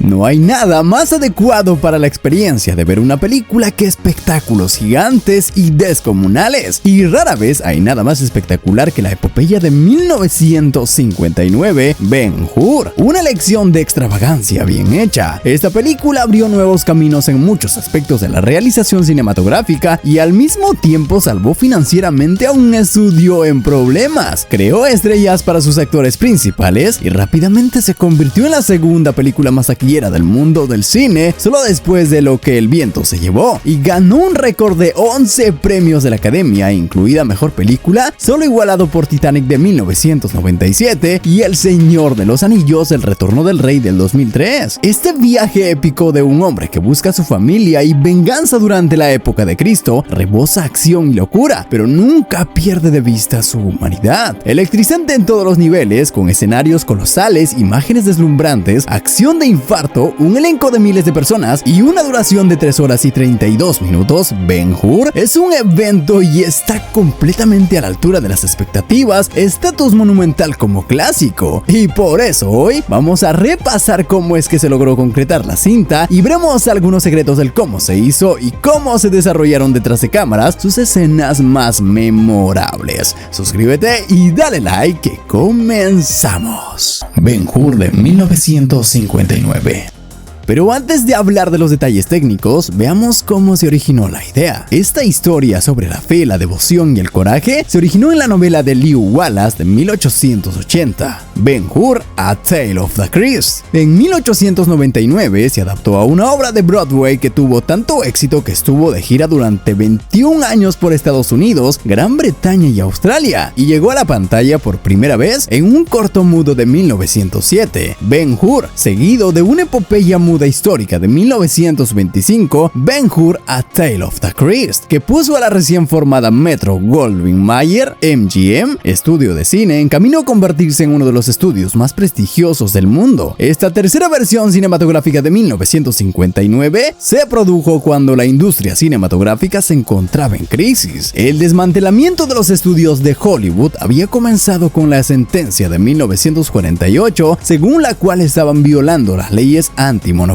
No hay nada más adecuado para la experiencia de ver una película que espectáculos gigantes y descomunales. Y rara vez hay nada más espectacular que la epopeya de 1959, Ben-Hur, una lección de extravagancia bien hecha. Esta película abrió nuevos caminos en muchos aspectos de la realización cinematográfica y al mismo tiempo salvó financieramente a un estudio en problemas. Creó estrellas para sus actores principales y rápidamente se convirtió en la segunda película más taquillera del mundo del cine, solo después de Lo que el viento se llevó, y ganó un récord de 11 premios de la Academia, incluida Mejor Película, solo igualado por Titanic de 1997 y El Señor de los Anillos, El Retorno del Rey del 2003. Este viaje épico de un hombre que busca a su familia y venganza durante la época de Cristo rebosa acción y locura, pero nunca pierde de vista su humanidad. Electrizante en todos los niveles, con escenarios colosales, imágenes deslumbrantes, acción de infarto, un elenco de miles de personas y una duración de 3 horas y 32 minutos, Ben-Hur es un evento y está completamente a la altura de las expectativas, estatus monumental como clásico. Y por eso hoy vamos a repasar cómo es que se logró concretar la cinta y veremos algunos secretos del cómo se hizo y cómo se desarrollaron detrás de cámaras sus escenas más memorables. Suscríbete y dale like que comenzamos. Ben-Hur de 1959. Pero antes de hablar de los detalles técnicos, veamos cómo se originó la idea. Esta historia sobre la fe, la devoción y el coraje se originó en la novela de Lew Wallace de 1880, Ben-Hur: A Tale of the Christ. En 1899 se adaptó a una obra de Broadway que tuvo tanto éxito que estuvo de gira durante 21 años por Estados Unidos, Gran Bretaña y Australia, y llegó a la pantalla por primera vez en un corto mudo de 1907, Ben-Hur, seguido de una epopeya muda histórica de 1925, Ben-Hur: A Tale of the Christ, que puso a la recién formada Metro-Goldwyn-Mayer MGM, estudio de cine, en camino a convertirse en uno de los estudios más prestigiosos del mundo. Esta tercera versión cinematográfica de 1959 se produjo cuando la industria cinematográfica se encontraba en crisis. El desmantelamiento de los estudios de Hollywood había comenzado con la sentencia de 1948, según la cual estaban violando las leyes antimonopolio,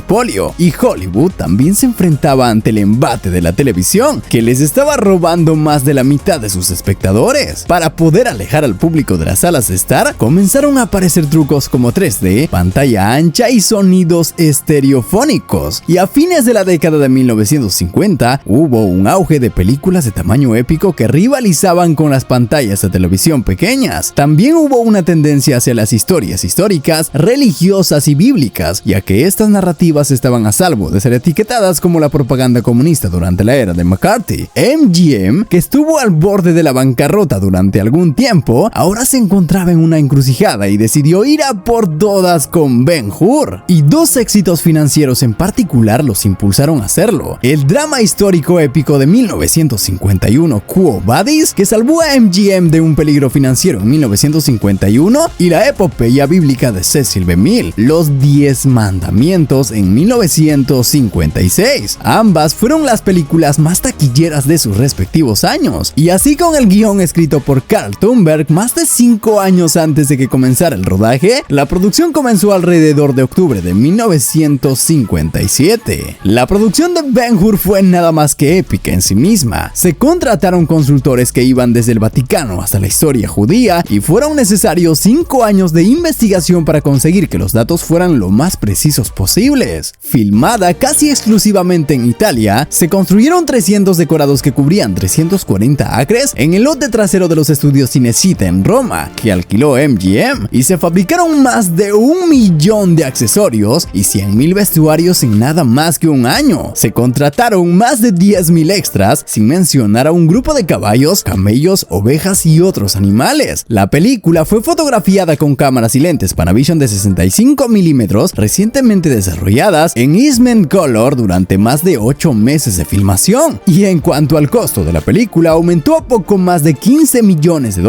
y Hollywood también se enfrentaba ante el embate de la televisión, que les estaba robando más de la mitad de sus espectadores. Para poder alejar al público de las salas de estar, comenzaron a aparecer trucos como 3D, pantalla ancha y sonidos estereofónicos. Y a fines de la década de 1950 hubo un auge de películas de tamaño épico que rivalizaban con las pantallas de televisión pequeñas. También hubo una tendencia hacia las historias históricas, religiosas y bíblicas, ya que estas narrativas estaban a salvo de ser etiquetadas como la propaganda comunista durante la era de McCarthy. MGM, que estuvo al borde de la bancarrota durante algún tiempo, ahora se encontraba en una encrucijada y decidió ir a por todas con Ben-Hur. Y dos éxitos financieros en particular los impulsaron a hacerlo: el drama histórico épico de 1951, Quo Vadis, que salvó a MGM de un peligro financiero en 1951, y la epopeya bíblica de Cecil B. DeMille, Los 10 Mandamientos, en 1956. Ambas fueron las películas más taquilleras de sus respectivos años, y así con el guión escrito por Carl Thunberg más de 5 años antes de que comenzara el rodaje, la producción comenzó alrededor de octubre de 1957. La producción de Ben-Hur fue nada más que épica en sí misma. Se contrataron consultores que iban desde el Vaticano hasta la historia judía, y fueron necesarios 5 años de investigación para conseguir que los datos fueran lo más precisos posibles. Filmada casi exclusivamente en Italia, se construyeron 300 decorados que cubrían 340 acres en el lote trasero de los estudios Cinecittà en Roma, que alquiló MGM, y se fabricaron más de 1 millón de accesorios y 100,000 vestuarios en nada más que un año. Se contrataron más de 10,000 extras, sin mencionar a un grupo de caballos, camellos, ovejas y otros animales. La película fue fotografiada con cámaras y lentes Panavision de 65 milímetros recientemente desarrolladas en Eastman Color durante más de 8 meses de filmación. Y en cuanto al costo de la película, aumentó a poco más de $15 millones,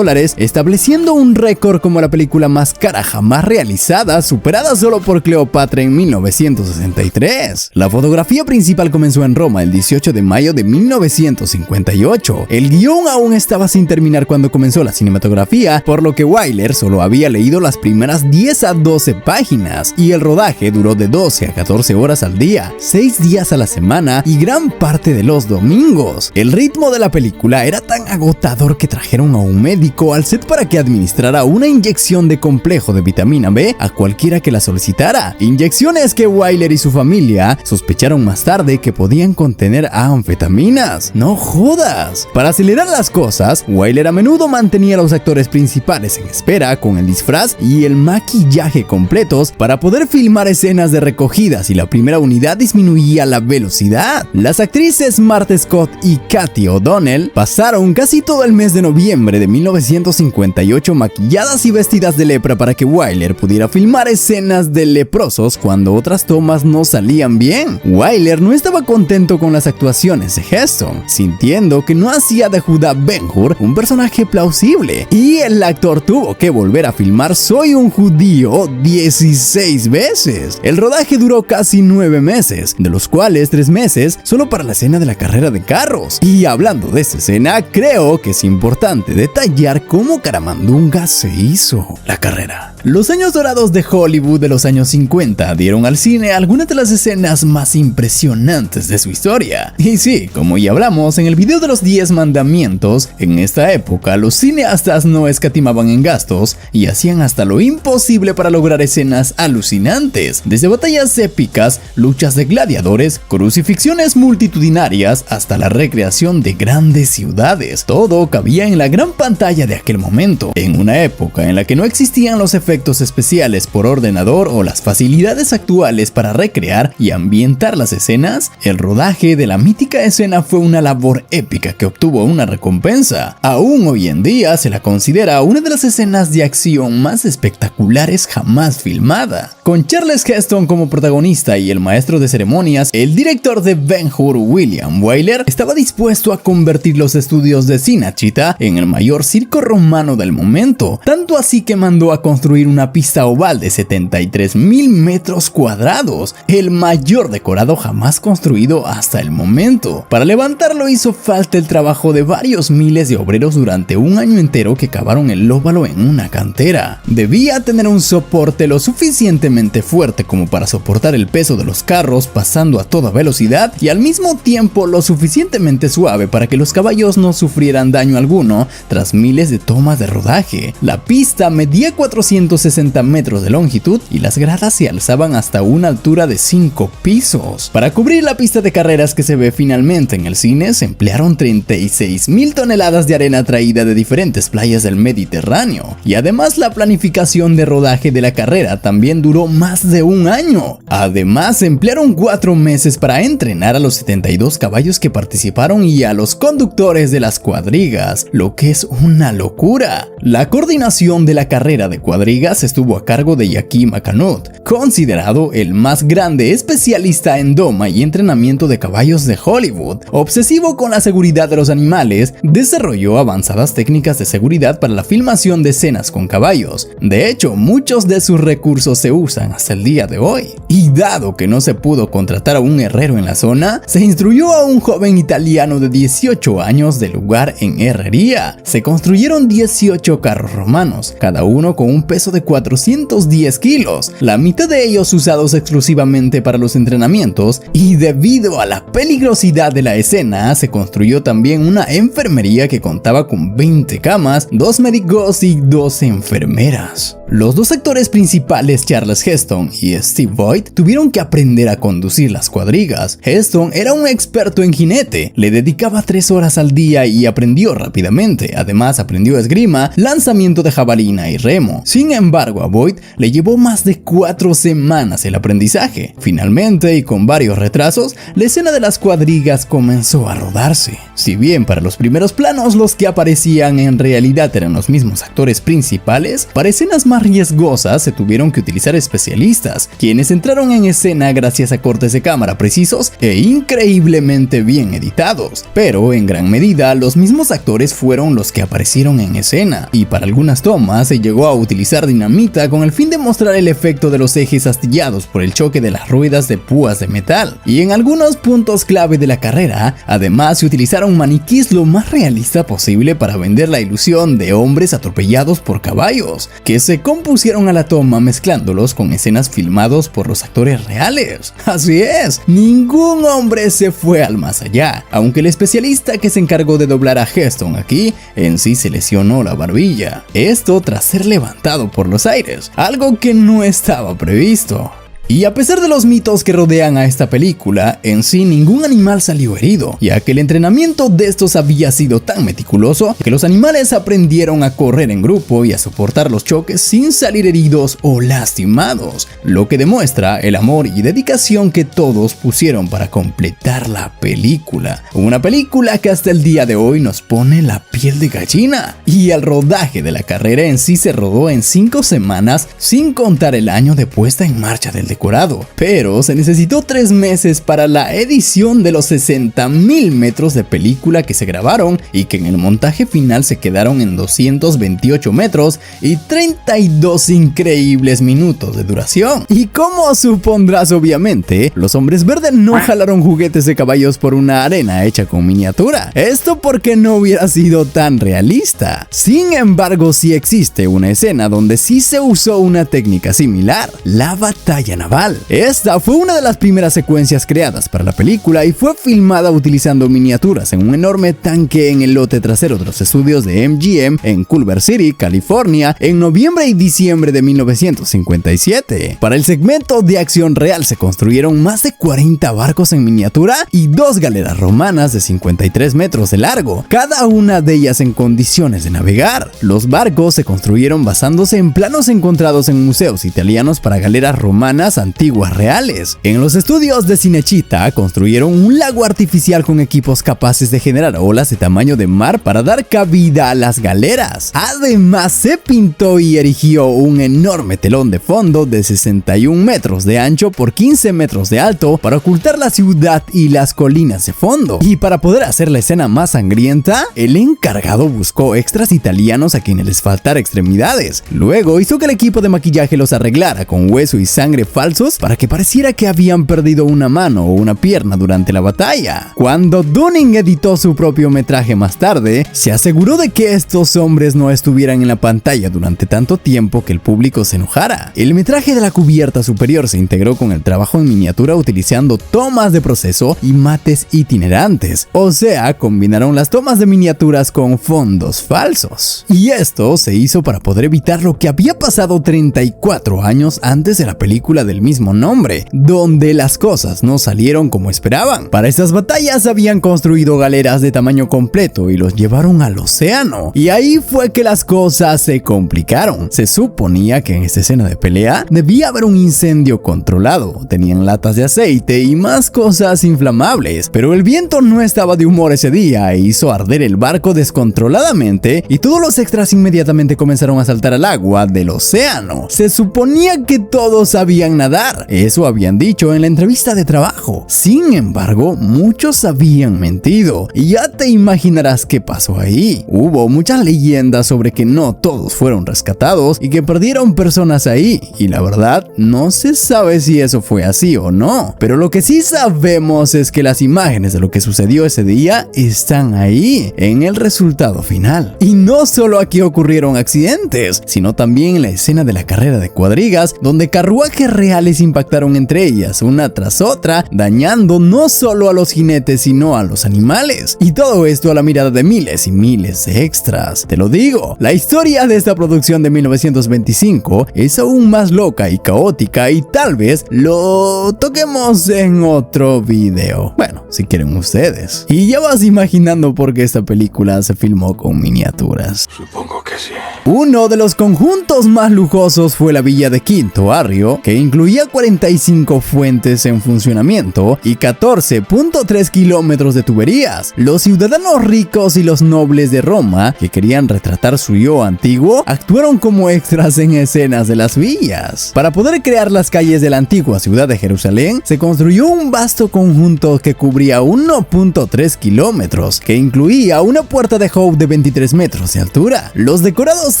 estableciendo un récord como la película película más cara jamás realizada, superada solo por Cleopatra en 1963. La fotografía principal comenzó en Roma el 18 de mayo de 1958. El guión aún estaba sin terminar cuando comenzó la cinematografía, por lo que Wyler solo había leído las primeras 10 a 12 páginas, y el rodaje duró de 12 a 14 horas al día, 6 días a la semana y gran parte de los domingos. El ritmo de la película era tan agotador que trajeron a un médico al set para que administrara una inyección de complejo de vitamina B a cualquiera que la solicitara. Inyecciones que Wyler y su familia sospecharon más tarde que podían contener anfetaminas. ¡No jodas! Para acelerar las cosas, Wyler a menudo mantenía a los actores principales en espera con el disfraz y el maquillaje completos para poder filmar escenas de recogidas, y la primera unidad disminuía la velocidad. Las actrices Martha Scott y Katie O'Donnell pasaron casi todo el mes de noviembre de 1958 maquilladas y vestidas de lepra para que Wyler pudiera filmar escenas de leprosos cuando otras tomas no salían bien. Wyler no estaba contento con las actuaciones de Heston, sintiendo que no hacía de Judá Ben-Hur un personaje plausible, y el actor tuvo que volver a filmar Soy un judío 16 veces. El rodaje duró casi 9 meses, de los cuales 3 meses solo para la escena de la carrera de carros. Y hablando de esta escena, creo que es importante detallar cómo Caramandunga se hizo la carrera. Los años dorados de Hollywood de los años 50 dieron al cine algunas de las escenas más impresionantes de su historia. Y sí, como ya hablamos en el video de los 10 mandamientos, en esta época los cineastas no escatimaban en gastos y hacían hasta lo imposible para lograr escenas alucinantes, desde batallas épicas, luchas de gladiadores, crucifixiones multitudinarias, hasta la recreación de grandes ciudades. Todo cabía en la gran pantalla de aquel momento, en una época en la que no existían los efectos especiales por ordenador o las facilidades actuales para recrear y ambientar las escenas. El rodaje de la mítica escena fue una labor épica que obtuvo una recompensa. Aún hoy en día se la considera una de las escenas de acción más espectaculares jamás filmada. Con Charles Heston como protagonista y el maestro de ceremonias, el director de Ben-Hur, William Wyler, estaba dispuesto a convertir los estudios de Cinecittà en el mayor circo romano del momento, tanto así que mandó a construir una pista oval de 73,000 metros cuadrados, el mayor decorado jamás construido hasta el momento. Para levantarlo hizo falta el trabajo de varios miles de obreros durante un año entero que cavaron el óvalo en una cantera. Debía tener un soporte lo suficientemente fuerte como para soportar el peso de los carros pasando a toda velocidad, y al mismo tiempo lo suficientemente suave para que los caballos no sufrieran daño alguno tras miles de tomas de rodaje. La pista medía 460 metros de longitud y las gradas se alzaban hasta una altura de 5 pisos. Para cubrir la pista de carreras que se ve finalmente en el cine, se emplearon 36,000 toneladas de arena traída de diferentes playas del Mediterráneo, y además la planificación de rodaje de la carrera también duró más de un año. Además, se emplearon 4 meses para entrenar a los 72 caballos que participaron y a los conductores de las cuadrigas, lo que es una locura. La coordinación de la carrera de cuadrigas estuvo a cargo de Joachim Canut, considerado el más grande especialista en doma y entrenamiento de caballos de Hollywood. Obsesivo con la seguridad de los animales, desarrolló avanzadas técnicas de seguridad para la filmación de escenas con caballos. De hecho, muchos de sus recursos se usan hasta el día de hoy. Y dado que no se pudo contratar a un herrero en la zona, se instruyó a un joven italiano de 18 años del lugar en herrería. Se construyeron 18 carros romanos, cada uno con un peso de 410 kilos, la mitad de ellos usados exclusivamente para los entrenamientos, y debido a la peligrosidad de la escena, se construyó también una enfermería que contaba con 20 camas, 2 médicos y 2 enfermeras. Los dos actores principales, Charles Heston y Steve Boyd, tuvieron que aprender a conducir las cuadrigas. Heston era un experto en jinete, le dedicaba 3 horas al día y aprendió rápidamente. Además, aprendió esgrima, lanzamiento de jabalina y remo. Sin embargo, a Boyd le llevó más de 4 semanas el aprendizaje. Finalmente, y con varios retrasos, la escena de las cuadrigas comenzó a rodarse. Si bien para los primeros planos los que aparecían en realidad eran los mismos actores principales, para escenas más riesgosas se tuvieron que utilizar especialistas, quienes entraron en escena gracias a cortes de cámara precisos e increíblemente bien editados. Pero en gran medida los mismos actores fueron los que aparecieron en escena, y para algunas tomas se llegó a utilizar dinamita con el fin de mostrar el efecto de los ejes astillados por el choque de las ruedas de púas de metal. Y en algunos puntos clave de la carrera, además se utilizaron maniquís lo más realista posible para vender la ilusión de hombres atropellados por caballos, que se compusieron a la toma mezclándolos con escenas filmados por los actores reales. Así es, ningún hombre se fue al más allá, aunque el especialista que se encargó de doblar a Heston aquí en sí se lesionó la barbilla, esto tras ser levantado por los aires, algo que no estaba previsto. Y a pesar de los mitos que rodean a esta película, en sí ningún animal salió herido, ya que el entrenamiento de estos había sido tan meticuloso que los animales aprendieron a correr en grupo y a soportar los choques sin salir heridos o lastimados, lo que demuestra el amor y dedicación que todos pusieron para completar la película. Una película que hasta el día de hoy nos pone la piel de gallina. Y el rodaje de la carrera en sí se rodó en 5 semanas, sin contar el año de puesta en marcha del decorado, pero se necesitó 3 meses para la edición de los 60,000 metros de película que se grabaron y que en el montaje final se quedaron en 228 metros y 32 increíbles minutos de duración. Y como supondrás, obviamente, los hombres verdes no jalaron juguetes de caballos por una arena hecha con miniatura, esto porque no hubiera sido tan realista. Sin embargo, sí existe una escena donde sí se usó una técnica similar, la batalla naval. Esta fue una de las primeras secuencias creadas para la película y fue filmada utilizando miniaturas en un enorme tanque en el lote trasero de los estudios de MGM en Culver City, California, en noviembre y diciembre de 1957. Para el segmento de acción real se construyeron más de 40 barcos en miniatura y 2 galeras romanas de 53 metros de largo, cada una de ellas en condiciones de navegar. Los barcos se construyeron basándose en planos encontrados en museos italianos para galeras romanas antiguas reales. En los estudios de Cinecittà construyeron un lago artificial con equipos capaces de generar olas de tamaño de mar para dar cabida a las galeras. Además, se pintó y erigió un enorme telón de fondo de 61 metros de ancho por 15 metros de alto para ocultar la ciudad y las colinas de fondo. Y para poder hacer la escena más sangrienta, el encargado buscó extras italianos a quienes les faltara extremidades. Luego hizo que el equipo de maquillaje los arreglara con hueso y sangre falsos para que pareciera que habían perdido una mano o una pierna durante la batalla. Cuando Dunning editó su propio metraje más tarde, se aseguró de que estos hombres no estuvieran en la pantalla durante tanto tiempo que el público se enojara. El metraje de la cubierta superior se integró con el trabajo en miniatura utilizando tomas de proceso y mates itinerantes, o sea, combinaron las tomas de miniaturas con fondos falsos. Y esto se hizo para poder evitar lo que había pasado 34 años antes de la película del mismo nombre, donde las cosas no salieron como esperaban. Para estas batallas habían construido galeras de tamaño completo y los llevaron al océano, y ahí fue que las cosas se complicaron. Se suponía que en esta escena de pelea debía haber un incendio controlado, tenían latas de aceite y más cosas inflamables, pero el viento no estaba de humor ese día e hizo arder el barco descontroladamente y todos los extras inmediatamente comenzaron a saltar al agua del océano. Se suponía que todos sabían nadar, eso habían dicho en la entrevista de trabajo. Sin embargo, muchos habían mentido y ya te imaginarás qué pasó ahí. Hubo muchas leyendas sobre que no todos fueron rescatados y que perdieron personas ahí, y la verdad no se sabe si eso fue así o no, pero lo que sí sabemos es que las imágenes de lo que sucedió ese día están ahí en el resultado final. Y no solo aquí ocurrieron accidentes, sino también en la escena de la carrera de cuadrigas, donde carruajes reales impactaron entre ellas una tras otra, dañando no solo a los jinetes sino a los animales, y todo esto a la mirada de miles y miles de extras. Te lo digo, la historia de esta producción de 1925 es aún más loca y caótica, y tal vez lo toquemos en otro video, bueno, si quieren ustedes. Y ya vas imaginando por qué esta película se filmó con miniaturas. Supongo que sí. Uno de los conjuntos más lujosos fue la villa de Quinto Barrio, que incluía incluía 45 fuentes en funcionamiento y 14.3 kilómetros de tuberías. Los ciudadanos ricos y los nobles de Roma, que querían retratar su yo antiguo, actuaron como extras en escenas de las villas. Para poder crear las calles de la antigua ciudad de Jerusalén, se construyó un vasto conjunto que cubría 1.3 kilómetros, que incluía una puerta de Hope de 23 metros de altura. Los decorados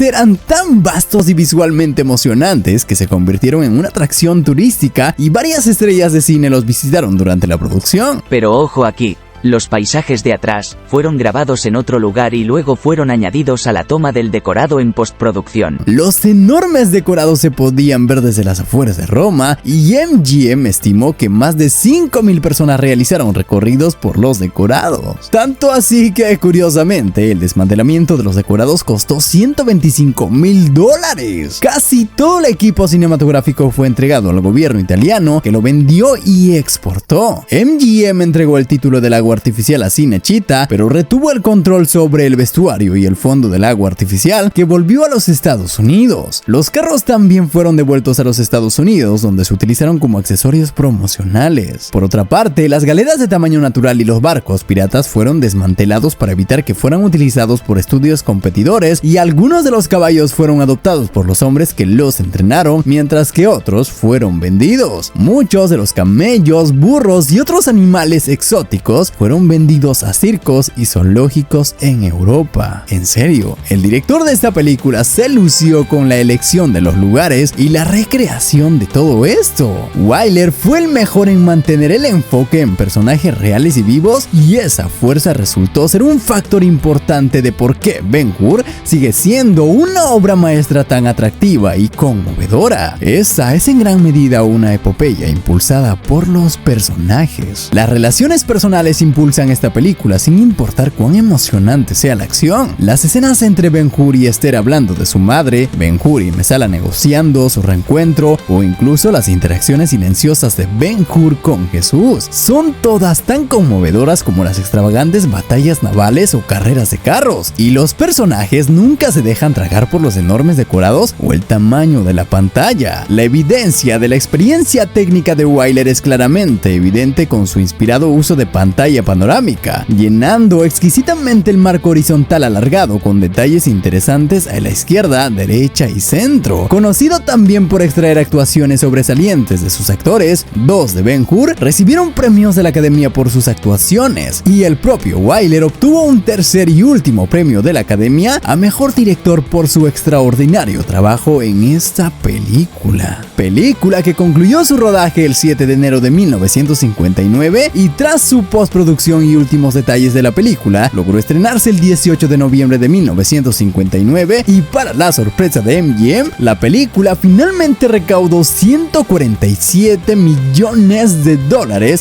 eran tan vastos y visualmente emocionantes que se convirtieron en una atracción turística y varias estrellas de cine los visitaron durante la producción. Pero ojo aquí. Los paisajes de atrás fueron grabados en otro lugar y luego fueron añadidos a la toma del decorado en postproducción. Los enormes decorados se podían ver desde las afueras de Roma y MGM estimó que más de 5.000 personas realizaron recorridos por los decorados. Tanto así que, curiosamente, el desmantelamiento de los decorados costó $125.000. Casi todo el equipo cinematográfico fue entregado al gobierno italiano, que lo vendió y exportó. MGM entregó el título del agua artificial a Cinecittà, pero retuvo el control sobre el vestuario y el fondo del agua artificial, que volvió a los Estados Unidos. Los carros también fueron devueltos a los Estados Unidos, donde se utilizaron como accesorios promocionales. Por otra parte, las galeras de tamaño natural y los barcos piratas fueron desmantelados para evitar que fueran utilizados por estudios competidores, y algunos de los caballos fueron adoptados por los hombres que los entrenaron, mientras que otros fueron vendidos. Muchos de los camellos, burros y otros animales exóticos fueron vendidos a circos y zoológicos en Europa. En serio, el director de esta película se lució con la elección de los lugares y la recreación de todo esto. Wyler fue el mejor en mantener el enfoque en personajes reales y vivos, y esa fuerza resultó ser un factor importante de por qué Ben-Hur sigue siendo una obra maestra tan atractiva y conmovedora. Esa es en gran medida una epopeya impulsada por los personajes. Las relaciones personales impulsan esta película sin importar cuán emocionante sea la acción. Las escenas entre Ben-Hur y Esther hablando de su madre, Ben-Hur y Mesala negociando su reencuentro, o incluso las interacciones silenciosas de Ben-Hur con Jesús, son todas tan conmovedoras como las extravagantes batallas navales o carreras de carros, y los personajes nunca se dejan tragar por los enormes decorados o el tamaño de la pantalla. La evidencia de la experiencia técnica de Wyler es claramente evidente con su inspirado uso de pantalla panorámica, llenando exquisitamente el marco horizontal alargado con detalles interesantes a la izquierda, derecha y centro. Conocido también por extraer actuaciones sobresalientes de sus actores, dos de Ben-Hur recibieron premios de la Academia por sus actuaciones, y el propio Wyler obtuvo un tercer y último premio de la Academia a Mejor Director por su extraordinario trabajo en esta película. Película que concluyó su rodaje el 7 de enero de 1959, y tras su postproducción y últimos detalles de la película, logró estrenarse el 18 de noviembre de 1959, y para la sorpresa de MGM, la película finalmente recaudó $147 millones,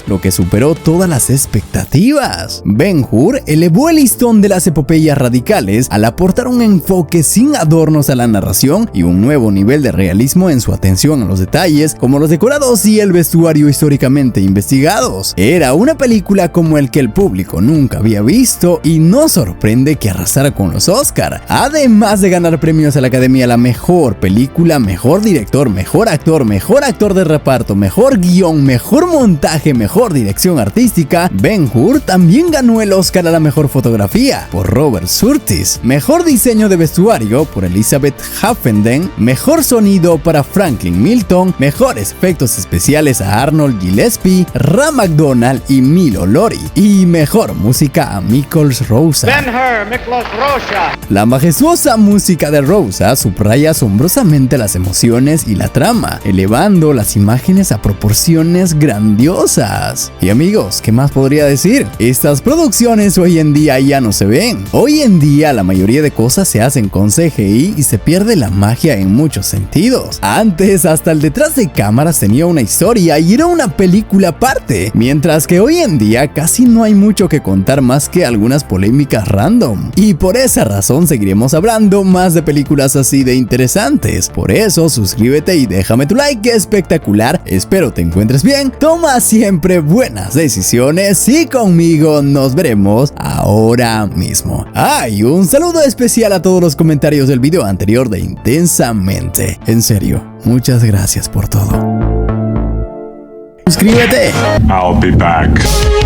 lo que superó todas las expectativas. Ben-Hur elevó el listón de las epopeyas radicales al aportar un enfoque sin adornos a la narración y un nuevo nivel de realismo en su atención a los detalles, como los decorados y el vestuario históricamente investigados. Era una película como el que el público nunca había visto, y no sorprende que arrasara con los Oscar. Además de ganar premios a la Academia a la mejor película, mejor director, mejor actor de reparto, mejor guión, mejor montaje, mejor dirección artística, Ben-Hur también ganó el Oscar a la mejor fotografía por Robert Surtees, mejor diseño de vestuario por Elizabeth Haffenden, mejor sonido para Franklin Milton, mejores efectos especiales a Arnold Gillespie, Ram McDonald y Milo Lori, y mejor música a Miklos Rozsa. La majestuosa música de Rozsa subraya asombrosamente las emociones y la trama, elevando las imágenes a proporciones grandiosas. Y amigos, ¿qué más podría decir? Estas producciones hoy en día ya no se ven. Hoy en día la mayoría de cosas se hacen con CGI y se pierde la magia en muchos sentidos. Antes hasta el detrás de cámaras tenía una historia y era una película aparte, mientras que hoy en día casi no hay mucho que contar más que algunas polémicas random. Y por esa razón seguiremos hablando más de películas así de interesantes. Por eso suscríbete y déjame tu like espectacular. Espero te encuentres bien, toma siempre buenas decisiones y conmigo nos veremos ahora mismo. Y un saludo especial a todos los comentarios del video anterior de Intensamente. En serio, muchas gracias por todo. suscríbete. I'll be back.